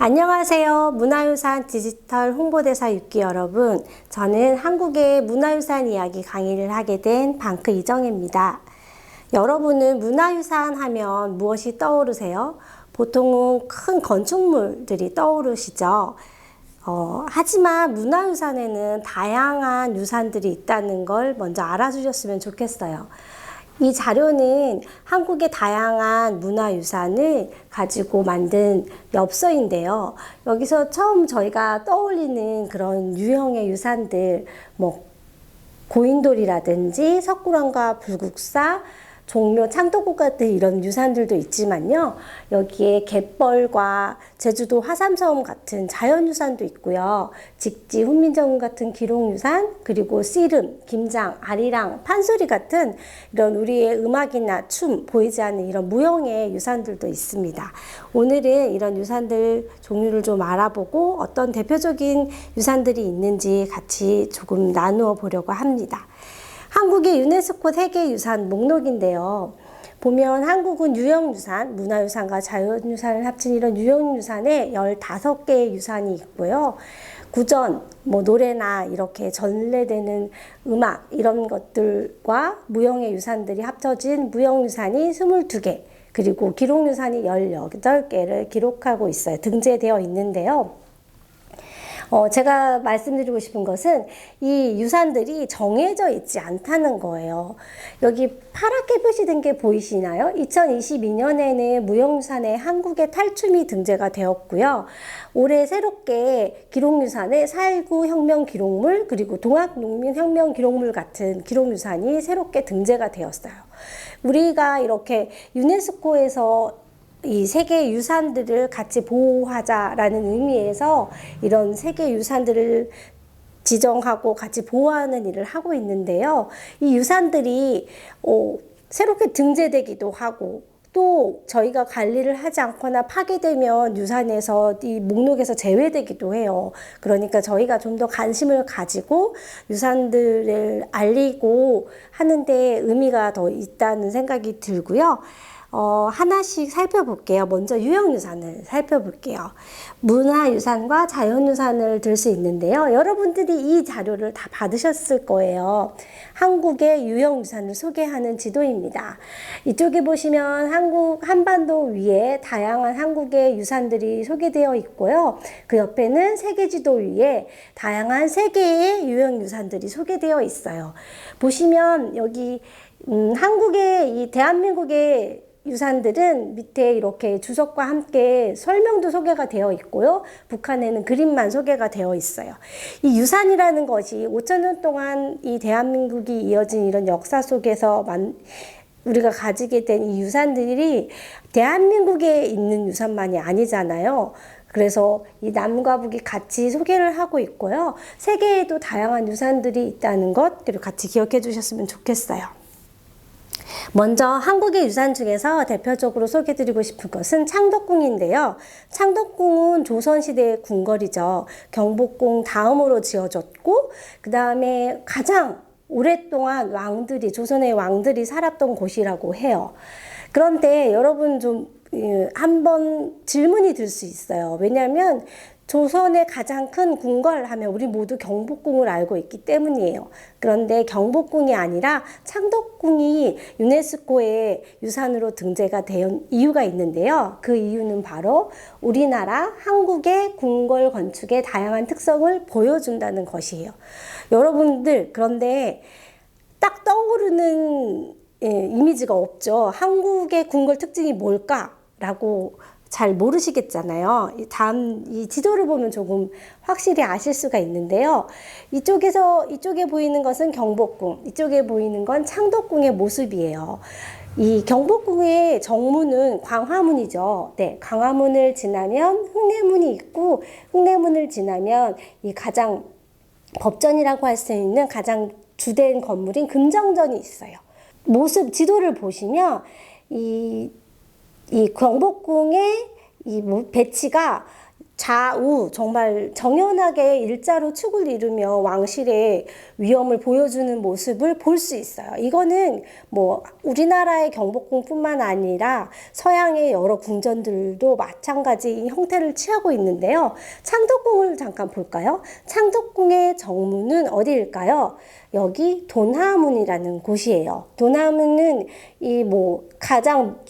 안녕하세요. 문화유산 디지털 홍보대사 6기 여러분. 저는 한국의 문화유산 이야기 강의를 하게 된 방크 이정혜입니다. 여러분은 문화유산 하면 무엇이 떠오르세요? 보통은 큰 건축물들이 떠오르시죠. 하지만 문화유산에는 다양한 유산들이 있다는 걸 먼저 알아주셨으면 좋겠어요. 이 자료는 한국의 다양한 문화유산을 가지고 만든 엽서인데요. 여기서 처음 저희가 떠올리는 그런 유형의 유산들, 고인돌이라든지 석굴암과 불국사, 종묘, 창덕궁 같은 이런 유산들도 있지만요. 여기에 갯벌과 제주도 화산섬 같은 자연유산도 있고요. 직지, 훈민정음 같은 기록유산, 그리고 씨름, 김장, 아리랑, 판소리 같은 이런 우리의 음악이나 춤, 보이지 않는 이런 무형의 유산들도 있습니다. 오늘은 이런 유산들 종류를 좀 알아보고 어떤 대표적인 유산들이 있는지 같이 조금 나누어 보려고 합니다. 한국의 유네스코 세계유산 목록인데요. 보면 한국은 유형유산, 문화유산과 자연유산을 합친 이런 유형유산에 15개의 유산이 있고요. 구전, 노래나 이렇게 전래되는 음악 이런 것들과 무형의 유산들이 합쳐진 무형유산이 22개, 그리고 기록유산이 18개를 기록하고 있어요. 등재되어 있는데요. 제가 말씀드리고 싶은 것은 이 유산들이 정해져 있지 않다는 거예요. 여기 파랗게 표시된 게 보이시나요? 2022년에는 무형유산에 한국의 탈춤이 등재가 되었고요. 올해 새롭게 기록유산에 4.19 혁명 기록물, 그리고 동학농민 혁명 기록물 같은 기록유산이 새롭게 등재가 되었어요. 우리가 이렇게 유네스코에서 이 세계 유산들을 같이 보호하자라는 의미에서 이런 세계 유산들을 지정하고 같이 보호하는 일을 하고 있는데요. 이 유산들이 새롭게 등재되기도 하고 또 저희가 관리를 하지 않거나 파괴되면 유산에서 이 목록에서 제외되기도 해요. 그러니까 저희가 좀 더 관심을 가지고 유산들을 알리고 하는데 의미가 더 있다는 생각이 들고요. 하나씩 살펴볼게요. 먼저 유형유산을 살펴볼게요. 문화유산과 자연유산을 들 수 있는데요. 여러분들이 이 자료를 다 받으셨을 거예요. 한국의 유형유산을 소개하는 지도입니다. 이쪽에 보시면 한반도 위에 다양한 한국의 유산들이 소개되어 있고요. 그 옆에는 세계지도 위에 다양한 세계의 유형유산들이 소개되어 있어요. 보시면 여기 한국의 이 대한민국의 유산들은 밑에 이렇게 주석과 함께 설명도 소개가 되어 있고요. 북한에는 그림만 소개가 되어 있어요. 이 유산이라는 것이 5,000년 동안 이 대한민국이 이어진 이런 역사 속에서 우리가 가지게 된 이 유산들이 대한민국에 있는 유산만이 아니잖아요. 그래서 이 남과 북이 같이 소개를 하고 있고요. 세계에도 다양한 유산들이 있다는 것들을 같이 기억해 주셨으면 좋겠어요. 먼저 한국의 유산 중에서 대표적으로 소개해드리고 싶은 것은 창덕궁인데요. 창덕궁은 조선시대의 궁궐이죠. 경복궁 다음으로 지어졌고 그 다음에 가장 오랫동안 조선의 왕들이 살았던 곳이라고 해요. 그런데 여러분 좀 한번 질문이 들 수 있어요. 왜냐하면 조선의 가장 큰 궁궐 하면 우리 모두 경복궁을 알고 있기 때문이에요. 그런데 경복궁이 아니라 창덕궁이 유네스코의 유산으로 등재가 된 이유가 있는데요. 그 이유는 바로 우리나라 한국의 궁궐 건축의 다양한 특성을 보여준다는 것이에요. 여러분들 그런데 딱 떠오르는 이미지가 없죠. 한국의 궁궐 특징이 뭘까라고 잘 모르시겠잖아요. 이 지도를 보면 조금 확실히 아실 수가 있는데요. 이쪽에 보이는 것은 경복궁, 이쪽에 보이는 건 창덕궁의 모습이에요. 이 경복궁의 정문은 광화문이죠. 네, 광화문을 지나면 흥례문이 있고, 흥례문을 지나면 이 가장 법전이라고 할 수 있는 가장 주된 건물인 금정전이 있어요. 지도를 보시면 이 경복궁의 이 배치가 좌우 정말 정연하게 일자로 축을 이루며 왕실의 위엄을 보여주는 모습을 볼 수 있어요. 이거는 뭐 우리나라의 경복궁뿐만 아니라 서양의 여러 궁전들도 마찬가지 형태를 취하고 있는데요. 창덕궁을 잠깐 볼까요? 창덕궁의 정문은 어디일까요? 여기 돈하문이라는 곳이에요. 돈하문은 이 뭐 가장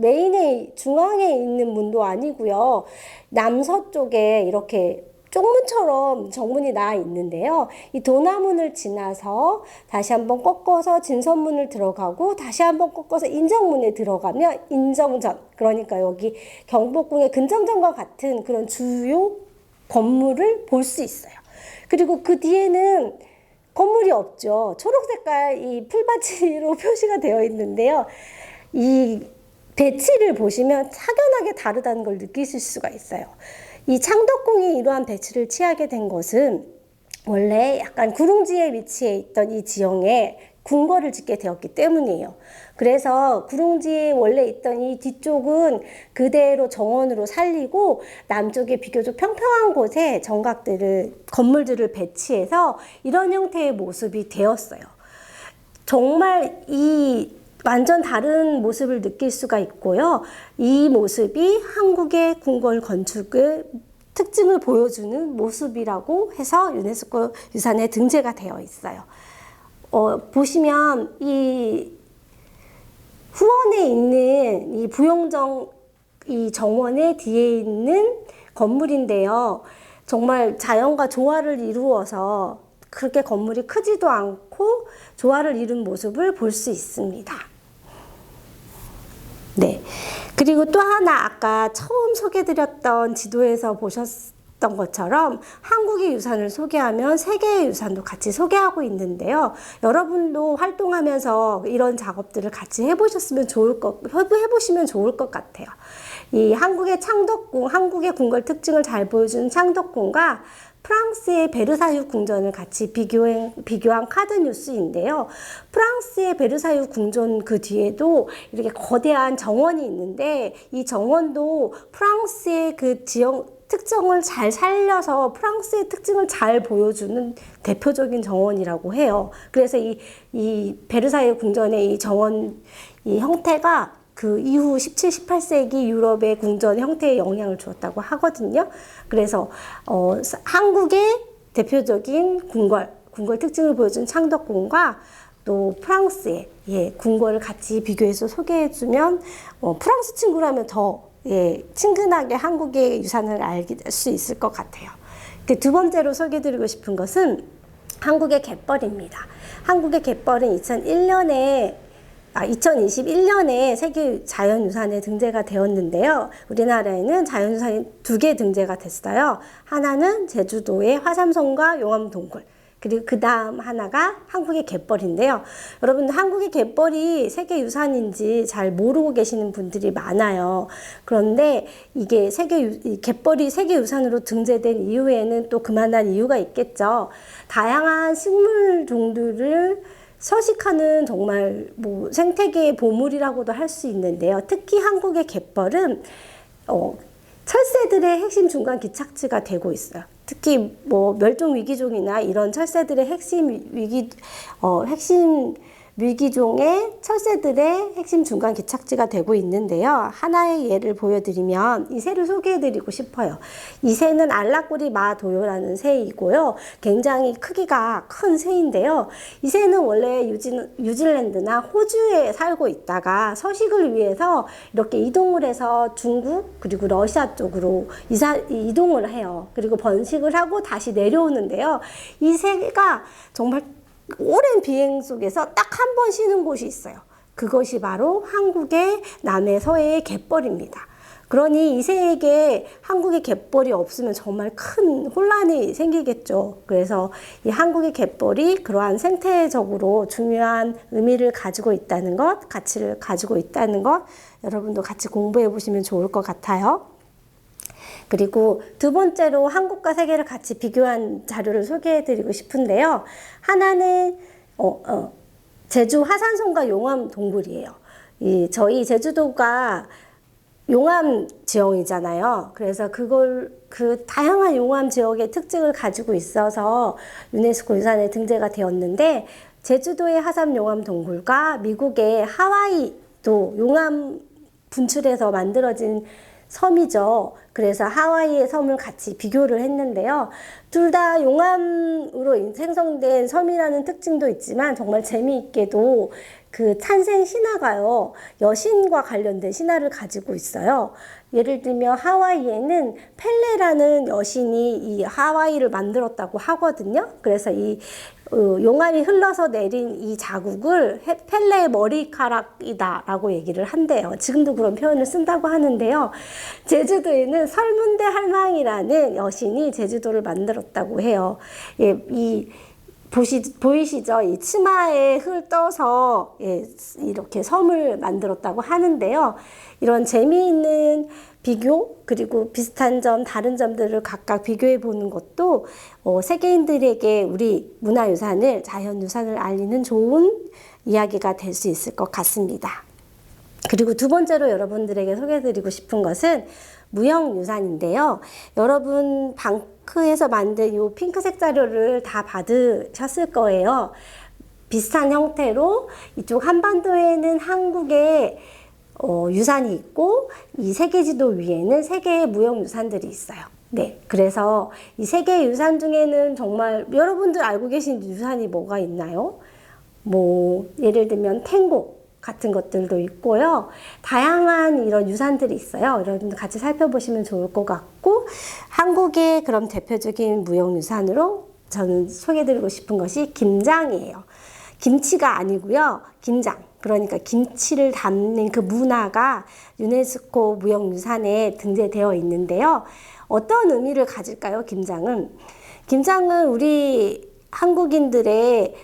메인의 중앙에 있는 문도 아니고요. 남서쪽에 이렇게 쪽문처럼 정문이 나와 있는데요. 이 돈하문을 지나서 다시 한번 꺾어서 진선문을 들어가고 다시 한번 꺾어서 인정문에 들어가면 인정전, 그러니까 여기 경복궁의 근정전과 같은 그런 주요 건물을 볼 수 있어요. 그리고 그 뒤에는 건물이 없죠. 초록 색깔 이 풀밭으로 표시가 되어 있는데요. 이 배치를 보시면 확연하게 다르다는 걸 느끼실 수가 있어요. 이 창덕궁이 이러한 배치를 취하게 된 것은 원래 약간 구릉지에 위치해 있던 이 지형에 궁궐을 짓게 되었기 때문이에요. 그래서 구릉지에 원래 있던 이 뒤쪽은 그대로 정원으로 살리고 남쪽에 비교적 평평한 곳에 건물들을 배치해서 이런 형태의 모습이 되었어요. 정말 이 완전 다른 모습을 느낄 수가 있고요. 이 모습이 한국의 궁궐 건축의 특징을 보여주는 모습이라고 해서 유네스코 유산에 등재가 되어 있어요. 보시면 이 후원에 있는 이 부용정 이 정원의 뒤에 있는 건물인데요. 정말 자연과 조화를 이루어서 그렇게 건물이 크지도 않고 조화를 이룬 모습을 볼 수 있습니다. 네. 그리고 또 하나 아까 처음 소개드렸던 지도에서 보셨던 것처럼 한국의 유산을 소개하면 세계의 유산도 같이 소개하고 있는데요. 여러분도 활동하면서 이런 작업들을 같이 해보시면 좋을 것 같아요. 이 한국의 창덕궁, 한국의 궁궐 특징을 잘 보여주는 창덕궁과 프랑스의 베르사유 궁전을 같이 비교한 카드 뉴스인데요. 프랑스의 베르사유 궁전 그 뒤에도 이렇게 거대한 정원이 있는데 이 정원도 프랑스의 그 지형 특징을 잘 살려서 프랑스의 특징을 잘 보여주는 대표적인 정원이라고 해요. 그래서 이 베르사유 궁전의 이 정원 이 형태가 그 이후 17, 18세기 유럽의 궁전 형태에 영향을 주었다고 하거든요. 그래서 한국의 대표적인 궁궐 특징을 보여준 창덕궁과 또 프랑스의 궁궐을 같이 비교해서 소개해주면 프랑스 친구라면 더 친근하게 한국의 유산을 알 수 있을 것 같아요. 두 번째로 소개해드리고 싶은 것은 한국의 갯벌입니다. 한국의 갯벌은 2021년에 세계 자연유산에 등재가 되었는데요. 우리나라에는 자연유산이 2개 등재가 됐어요. 하나는 제주도의 화삼성과 용암동굴, 그리고 그 다음 하나가 한국의 갯벌인데요. 여러분, 한국의 갯벌이 세계유산인지 잘 모르고 계시는 분들이 많아요. 그런데 이게 갯벌이 세계유산으로 등재된 이후에는 또 그만한 이유가 있겠죠. 다양한 식물 종들을 서식하는 정말 뭐 생태계의 보물이라고도 할 수 있는데요. 특히 한국의 갯벌은 철새들의 핵심 중간 기착지가 되고 있어요. 특히 뭐 멸종 위기종이나 이런 철새들의 핵심 위기종의 철새들의 핵심 중간 기착지가 되고 있는데요. 하나의 예를 보여드리면 이 새를 소개해드리고 싶어요. 이 새는 알라꼬리 마도요라는 새이고요. 굉장히 크기가 큰 새인데요. 이 새는 원래 뉴질랜드나 호주에 살고 있다가 서식을 위해서 이렇게 이동을 해서 중국 그리고 러시아 쪽으로 이동을 해요. 그리고 번식을 하고 다시 내려오는데요. 이 새가 정말 오랜 비행 속에서 딱 한 번 쉬는 곳이 있어요. 그것이 바로 한국의 남해서해의 갯벌입니다. 그러니 이 새에게 한국의 갯벌이 없으면 정말 큰 혼란이 생기겠죠. 그래서 이 한국의 갯벌이 그러한 생태적으로 중요한 의미를 가지고 있다는 것, 가치를 가지고 있다는 것, 여러분도 같이 공부해 보시면 좋을 것 같아요. 그리고 두 번째로 한국과 세계를 같이 비교한 자료를 소개해 드리고 싶은데요. 하나는 제주 화산성과 용암 동굴이에요. 저희 제주도가 용암 지형이잖아요. 그래서 그 다양한 용암 지역의 특징을 가지고 있어서 유네스코 유산에 등재가 되었는데, 제주도의 하삼 용암 동굴과 미국의 하와이도 용암 분출해서 만들어진 섬이죠. 그래서 하와이의 섬을 같이 비교를 했는데요. 둘 다 용암으로 생성된 섬이라는 특징도 있지만, 정말 재미있게도 그 탄생 신화가요, 여신과 관련된 신화를 가지고 있어요. 예를 들면 하와이에는 펠레라는 여신이 이 하와이를 만들었다고 하거든요. 그래서 이 용암이 흘러서 내린 이 자국을 펠레의 머리카락이다 라고 얘기를 한대요. 지금도 그런 표현을 쓴다고 하는데요. 제주도에는 설문대 할망이라는 여신이 제주도를 만들었다고 해요. 예, 보이시죠? 이 치마에 흙 떠서, 예, 이렇게 섬을 만들었다고 하는데요. 이런 재미있는 비교, 그리고 비슷한 점, 다른 점들을 각각 비교해 보는 것도 세계인들에게 우리 문화유산을, 자연유산을 알리는 좋은 이야기가 될 수 있을 것 같습니다. 그리고 두 번째로 여러분들에게 소개해드리고 싶은 것은 무형유산인데요. 여러분 방크에서 만든 이 핑크색 자료를 다 받으셨을 거예요. 비슷한 형태로 이쪽 한반도에는 한국의 유산이 있고, 이 세계지도 위에는 세 개의 무형유산들이 있어요. 네, 그래서 이 세 개의 유산 중에는 정말 여러분들 알고 계신 유산이 뭐가 있나요? 뭐 예를 들면 탱고 같은 것들도 있고요. 다양한 이런 유산들이 있어요. 여러분들 같이 살펴보시면 좋을 것 같고, 한국의 그럼 대표적인 무형유산으로 저는 소개해드리고 싶은 것이 김장이에요. 김치가 아니고요. 김장. 그러니까 김치를 담는 그 문화가 유네스코 무형유산에 등재되어 있는데요. 어떤 의미를 가질까요, 김장은? 김장은 우리 한국인들의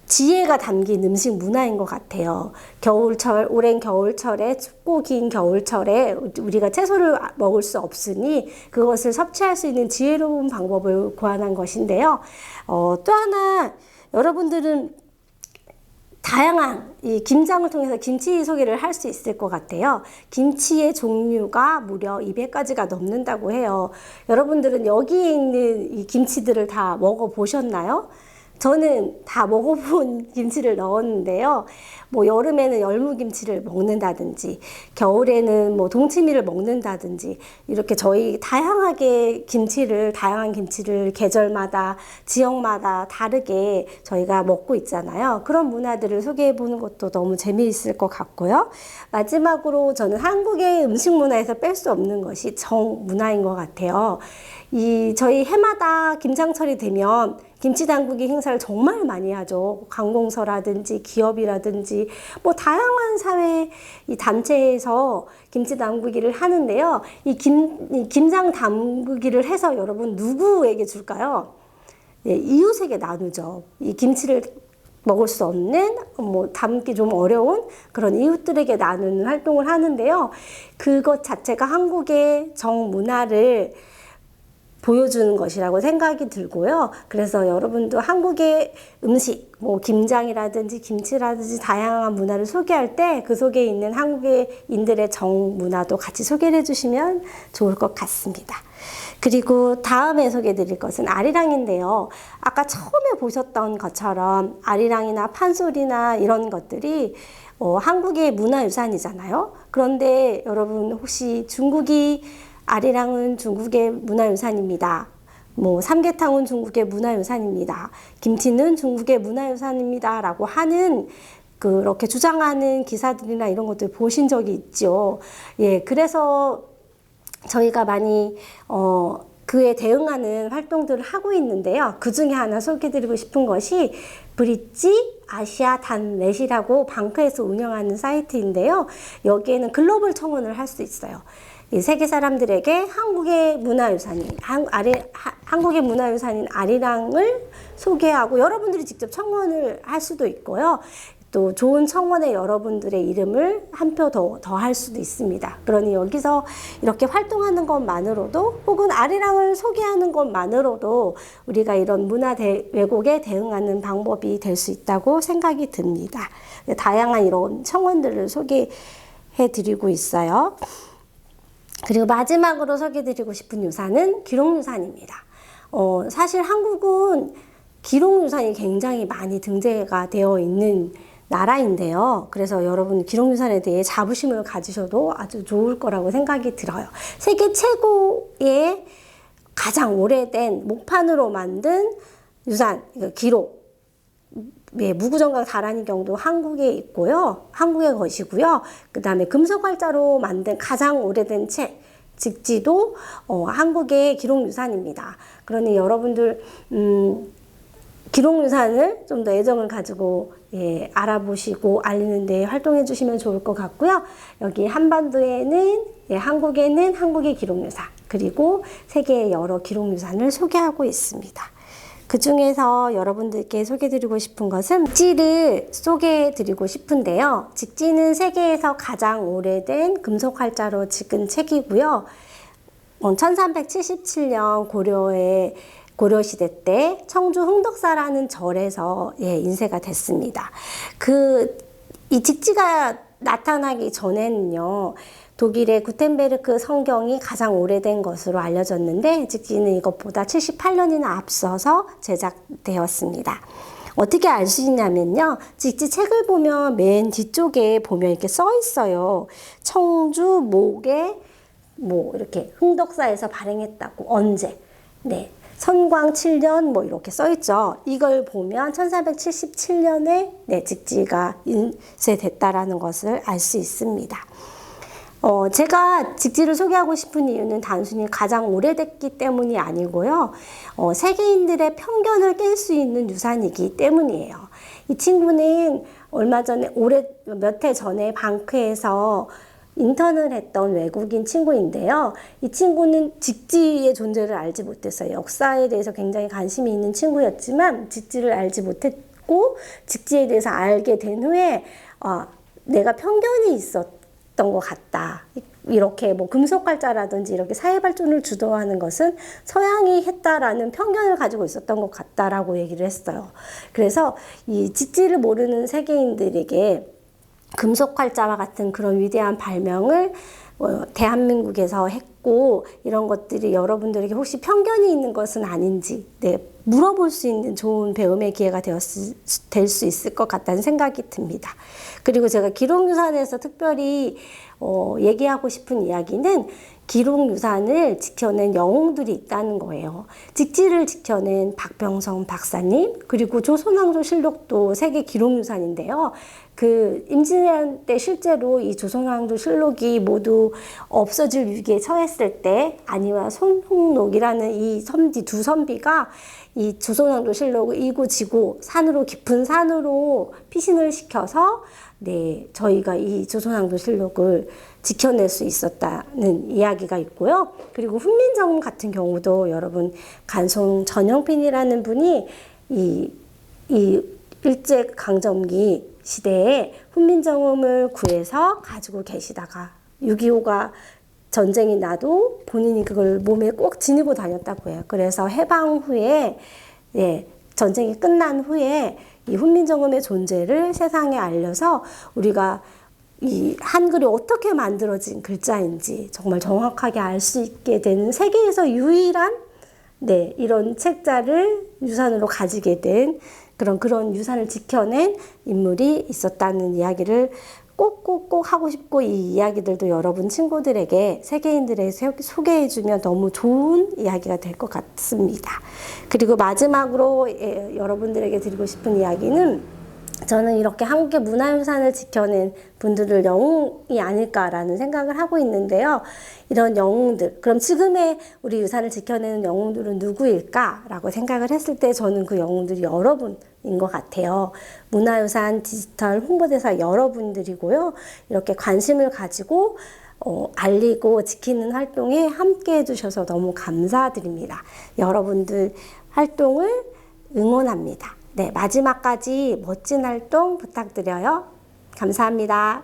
지혜가 담긴 음식 문화인 것 같아요. 겨울철, 오랜 겨울철에, 춥고 긴 겨울철에 우리가 채소를 먹을 수 없으니 그것을 섭취할 수 있는 지혜로운 방법을 고안한 것인데요. 또 하나, 여러분들은 다양한 이 김장을 통해서 김치 소개를 할 수 있을 것 같아요. 김치의 종류가 무려 200가지가 넘는다고 해요. 여러분들은 여기에 있는 이 김치들을 다 먹어보셨나요? 저는 다 먹어본 김치를 넣었는데요. 뭐 여름에는 열무김치를 먹는다든지, 겨울에는 뭐 동치미를 먹는다든지, 이렇게 저희 다양한 김치를 계절마다, 지역마다 다르게 저희가 먹고 있잖아요. 그런 문화들을 소개해 보는 것도 너무 재미있을 것 같고요. 마지막으로 저는 한국의 음식 문화에서 뺄 수 없는 것이 정 문화인 것 같아요. 저희 해마다 김장철이 되면 김치 담그기 행사를 정말 많이 하죠. 관공서라든지 기업이라든지 뭐 다양한 사회 이 단체에서 김치 담그기를 하는데요. 이 김장 담그기를 해서 여러분 누구에게 줄까요? 예, 이웃에게 나누죠. 이 김치를 먹을 수 없는, 뭐 담기 좀 어려운 그런 이웃들에게 나누는 활동을 하는데요. 그것 자체가 한국의 정문화를 보여주는 것이라고 생각이 들고요. 그래서 여러분도 한국의 음식, 뭐 김장이라든지 김치라든지 다양한 문화를 소개할 때 그 속에 있는 한국인들의 정문화도 같이 소개를 해주시면 좋을 것 같습니다. 그리고 다음에 소개해드릴 것은 아리랑인데요. 아까 처음에 보셨던 것처럼 아리랑이나 판소리나 이런 것들이 한국의 문화유산이잖아요. 그런데 여러분 혹시 아리랑은 중국의 문화유산입니다. 뭐 삼계탕은 중국의 문화유산입니다. 김치는 중국의 문화유산입니다. 라고 하는 그렇게 주장하는 기사들이나 이런 것들 보신 적이 있죠. 예, 그래서 저희가 많이 그에 대응하는 활동들을 하고 있는데요. 그 중에 하나 소개해드리고 싶은 것이 브릿지 아시아 단넷이라고 방크에서 운영하는 사이트인데요. 여기에는 글로벌 청원을 할 수 있어요. 이 세계 사람들에게 한국의 문화유산인 아리랑을 소개하고 여러분들이 직접 청원을 할 수도 있고요. 또 좋은 청원에 여러분들의 이름을 한 표 더 할 수도 있습니다. 그러니 여기서 이렇게 활동하는 것만으로도 혹은 아리랑을 소개하는 것만으로도 우리가 이런 문화 왜곡에 대응하는 방법이 될 수 있다고 생각이 듭니다. 다양한 이런 청원들을 소개해 소개해드리고 있어요. 그리고 마지막으로 소개해드리고 싶은 유산은 기록유산입니다. 사실 한국은 기록유산이 굉장히 많이 등재가 되어 있는 나라인데요. 그래서 여러분 기록유산에 대해 자부심을 가지셔도 아주 좋을 거라고 생각이 들어요. 세계 최고의 가장 오래된 목판으로 만든 유산, 기록, 무구정각 다란이경도 한국에 있고요. 한국의 것이고요. 그 다음에 금속활자로 만든 가장 오래된 책, 직지도 한국의 기록유산입니다. 그러니 여러분들 기록유산을 좀 더 애정을 가지고 알아보시고 알리는 데 활동해 주시면 좋을 것 같고요. 여기 한반도에는 한국에는 한국의 기록유산, 그리고 세계의 여러 기록유산을 소개하고 있습니다. 그 중에서 여러분들께 소개해드리고 싶은 것은 직지를 소개해드리고 싶은데요. 직지는 세계에서 가장 오래된 금속활자로 찍은 책이고요. 1377년 고려시대 때 청주 흥덕사라는 절에서 인쇄가 됐습니다. 이 직지가 나타나기 전에는요, 독일의 구텐베르크 성경이 가장 오래된 것으로 알려졌는데, 직지는 이것보다 78년이나 앞서서 제작되었습니다. 어떻게 알 수 있냐면요, 직지 책을 보면 맨 뒤쪽에 보면 이렇게 써 있어요. 청주 목에 이렇게 흥덕사에서 발행했다고, 언제, 선광 7년 이렇게 써 있죠. 이걸 보면 1477년에 직지가 인쇄됐다라는 것을 알 수 있습니다. 제가 직지를 소개하고 싶은 이유는 단순히 가장 오래됐기 때문이 아니고요. 세계인들의 편견을 깰 수 있는 유산이기 때문이에요. 이 친구는 얼마 전에 몇 해 전에 방크에서 인턴을 했던 외국인 친구인데요. 이 친구는 직지의 존재를 알지 못했어요. 역사에 대해서 굉장히 관심이 있는 친구였지만 직지를 알지 못했고, 직지에 대해서 알게 된 후에 내가 편견이 있었던 것 같다. 이렇게 금속활자라든지 이렇게 사회발전을 주도하는 것은 서양이 했다라는 편견을 가지고 있었던 것 같다라고 얘기를 했어요. 그래서 이 직지를 모르는 세계인들에게 금속활자와 같은 그런 위대한 발명을 대한민국에서 했고, 이런 것들이 여러분들에게 혹시 편견이 있는 것은 아닌지 물어볼 수 있는 좋은 배움의 기회가 될 수 있을 것 같다는 생각이 듭니다. 그리고 제가 기록유산에서 특별히 얘기하고 싶은 이야기는 기록유산을 지켜낸 영웅들이 있다는 거예요. 직지를 지켜낸 박병성 박사님, 그리고 조선왕조실록도 세계 기록유산인데요. 임진왜란 때 실제로 이 조선왕조실록이 모두 없어질 위기에 처했을 때 안희와 손홍록이라는 이 두 선비가 이 조선왕조실록을 이고지고 깊은 산으로 피신을 시켜서 저희가 이 조선왕조실록을 지켜낼 수 있었다는 이야기가 있고요. 그리고 훈민정음 같은 경우도 여러분, 간송 전영핀이라는 분이 이 일제강점기 시대에 훈민정음을 구해서 가지고 계시다가 6.25가 전쟁이 나도 본인이 그걸 몸에 꼭 지니고 다녔다고 해요. 그래서 해방 후에, 전쟁이 끝난 후에 이 훈민정음의 존재를 세상에 알려서 우리가 이 한글이 어떻게 만들어진 글자인지 정말 정확하게 알 수 있게 되는 세계에서 유일한 이런 책자를 유산으로 가지게 된 그런 유산을 지켜낸 인물이 있었다는 이야기를 꼭 하고 싶고, 이 이야기들도 여러분 친구들에게 세계인들에게 소개해주면 너무 좋은 이야기가 될 것 같습니다. 그리고 마지막으로 여러분들에게 드리고 싶은 이야기는, 저는 이렇게 한국의 문화유산을 지켜낸 분들을 영웅이 아닐까라는 생각을 하고 있는데요. 이런 영웅들, 그럼 지금의 우리 유산을 지켜내는 영웅들은 누구일까라고 생각을 했을 때 저는 그 영웅들이 여러분인 것 같아요. 문화유산 디지털 홍보대사 여러분들이고요. 이렇게 관심을 가지고 알리고 지키는 활동에 함께 해주셔서 너무 감사드립니다. 여러분들 활동을 응원합니다. 마지막까지 멋진 활동 부탁드려요. 감사합니다.